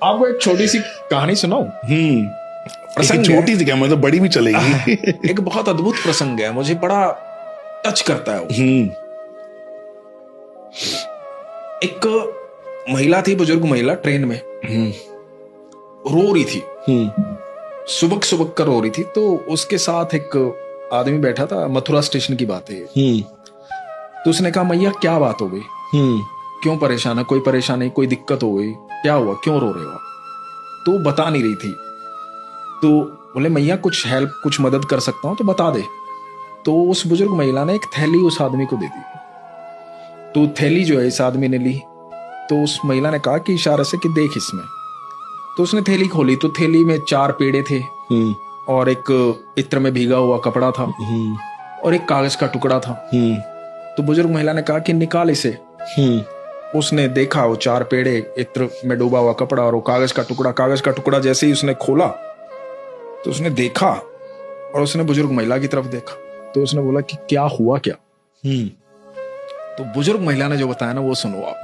आपको एक छोटी सी कहानी सुनाऊं? प्रसंग छोटी सी क्या, मतलब बड़ी भी चलेगी। एक बहुत अद्भुत प्रसंग है, मुझे बड़ा टच करता है वो। एक महिला थी, बुजुर्ग महिला, ट्रेन में रो रही थी, सुबक सुबक कर रो रही थी। तो उसके साथ एक आदमी बैठा था, मथुरा स्टेशन की बात है। तो उसने कहा, मैया क्या बात हो गई, क्यों परेशान है, कोई परेशानी, कोई दिक्कत हो गई, क्या हुआ, क्यों रो रहे हो? तो वो बता नहीं रही थी। तो बोले, मैया कुछ हेल्प, कुछ मदद कर सकता हूं तो बता दे। तो उस बुजुर्ग महिला ने एक थैली उस आदमी को दे दी। तो थैली जो है इस आदमी ने ली। तो उस महिला ने कहा कि इशारे से कि देख इसमें। तो उसने थैली खोली तो थैली में 4 पेड़े थे और एक इत्र में भीगा हुआ कपड़ा था और एक कागज का टुकड़ा था। तो बुजुर्ग महिला ने कहा कि निकाल इसे। उसने देखा वो 4 पेड़े, इत्र में डूबा हुआ कपड़ा और वो कागज का टुकड़ा। कागज का टुकड़ा जैसे ही उसने खोला तो उसने देखा और उसने बुजुर्ग महिला की तरफ देखा। तो उसने बोला कि क्या हुआ क्या? तो बुजुर्ग महिला ने जो बताया ना वो सुनो आप।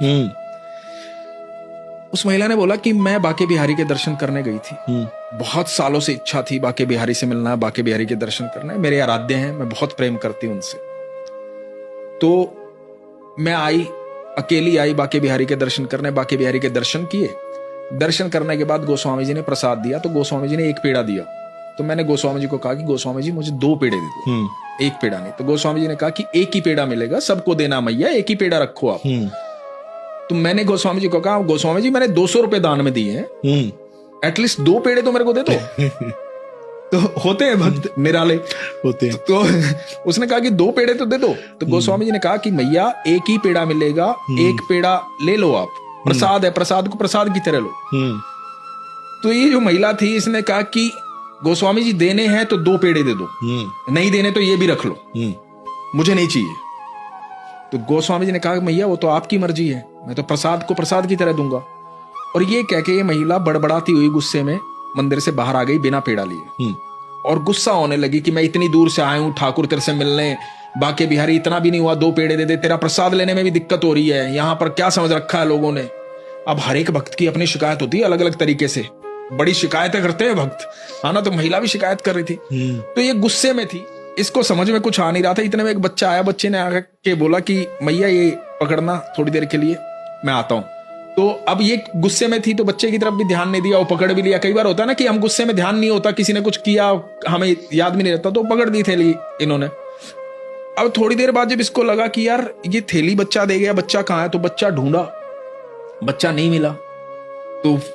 उस महिला ने बोला कि मैं बाके बिहारी के दर्शन करने गई थी। बहुत सालों से इच्छा थी बाके बिहारी से मिलना है, बाके बिहारी के दर्शन करना है, मेरे आराध्य हैं, मैं बहुत प्रेम करती हूं उनसे। तो मैं आई, अकेली आई बाके बिहारी के दर्शन करने। बाके बिहारी के दर्शन किए। दर्शन करने के बाद गोस्वामी जी ने प्रसाद दिया। तो गोस्वामी जी ने 1 पेड़ा दिया। तो मैंने गोस्वामी जी को कहा कि गोस्वामी जी मुझे 2 पेड़े दे दो, 1 पेड़ा नहीं। तो गोस्वामी जी ने कहा कि 1 ही पेड़ा मिलेगा, सबको देना मैया, 1 ही पेड़ा रखो आप। तो मैंने गोस्वामी जी को कहा, गोस्वामी जी मैंने 200 रुपए दान में दिए हैं, एटलीस्ट 2 पेड़े तो मेरे को दे दो। तो होते हैं भक्त निराले, होते हैं। तो उसने कहा कि 2 पेड़े तो दे दो। तो गोस्वामी जी ने कहा कि मैया 1 ही पेड़ा मिलेगा, 1 पेड़ा ले लो आप, प्रसाद है, प्रसाद को प्रसाद की तरह लो। तो ये जो महिला थी इसने कहा कि गोस्वामी जी देने हैं तो 2 पेड़े दे दो, नहीं देने तो ये भी रख लो, मुझे नहीं चाहिए। तो गोस्वामी जी ने कहा, मैया वो तो आपकी मर्जी है, मैं तो प्रसाद को प्रसाद की तरह दूंगा। और ये कह के ये महिला बड़बड़ाती हुई गुस्से में मंदिर से बाहर आ गई बिना पेड़ा लिए। और गुस्सा होने लगी कि मैं इतनी दूर से आया हूं ठाकुर तेरे से मिलने, बाके बिहारी इतना भी नहीं हुआ 2 पेड़े दे दे, तेरा प्रसाद लेने में भी दिक्कत हो रही है, यहाँ पर क्या समझ रखा है लोगों ने। अब हर एक भक्त की अपनी शिकायत होती है अलग अलग तरीके से, बड़ी शिकायतें करते हैं भक्त, है ना। तो महिला भी शिकायत कर रही थी। तो ये गुस्से में थी, इसको समझ में कुछ आ नहीं रहा था। इतने में एक बच्चा आया, बच्चे ने आके बोला कि मैया ये पकड़ना थोड़ी देर के लिए, मैं आता हूं। तो अब ये गुस्से में थी तो बच्चे की तरफ भी ध्यान नहीं दिया, वो पकड़ भी लिया। कई बार होता है ना कि हम गुस्से में ध्यान नहीं होता, किसी ने कुछ किया हमें याद भी नहीं रहता, तो पकड़ दी थैली इन्होंने। अब थोड़ी देर बाद जब इसको लगा कि यार ये थैली बच्चा दे गया, बच्चा कहाँ है, तो बच्चा ढूंढा, बच्चा नहीं मिला। तो